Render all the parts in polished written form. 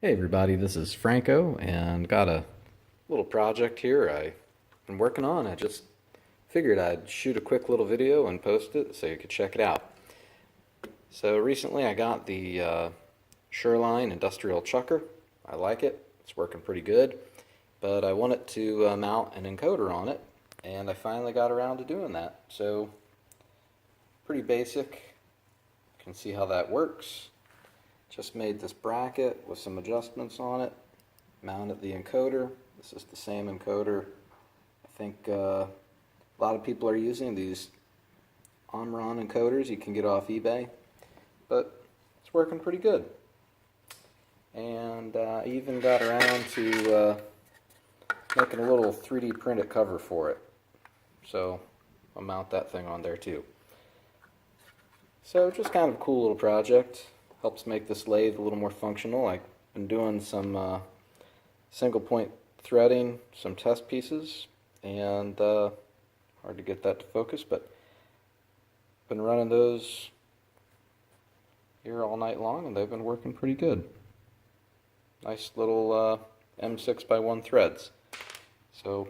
Hey everybody, this is Franco and got a little project here I've been working on. I just figured I'd shoot a quick little video and post it so you could check it out. So recently I got the Sherline industrial chucker. I like it, it's working pretty good, but I wanted to mount an encoder on it, and I finally got around to doing that. So pretty basic, you can see how that works. Just made this bracket with some adjustments on it, mounted the encoder. This is the same encoder I think a lot of people are using, these Omron encoders you can get off eBay, but it's working pretty good. And I even got around to making a little 3D printed cover for it, so I'll mount that thing on there too. So just kind of a cool little project. Helps make this lathe a little more functional. I've been doing some single point threading, some test pieces, and hard to get that to focus, but been running those here all night long and they've been working pretty good. Nice little M6x1 threads. So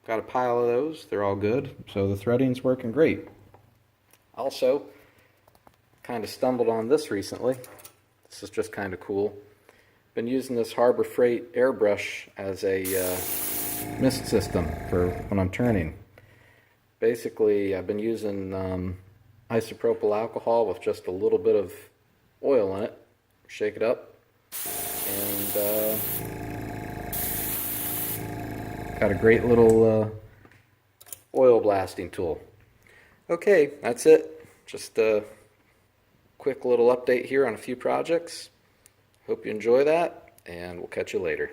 got a pile of those, they're all good, so the threading's working great. Also, kind of stumbled on this recently. This is just kind of cool. Been using this Harbor Freight airbrush as a mist system for when I'm turning. Basically, I've been using isopropyl alcohol with just a little bit of oil in it. Shake it up, and got a great little oil blasting tool. Okay, that's it. Just quick little update here on a few projects. Hope you enjoy that, and we'll catch you later.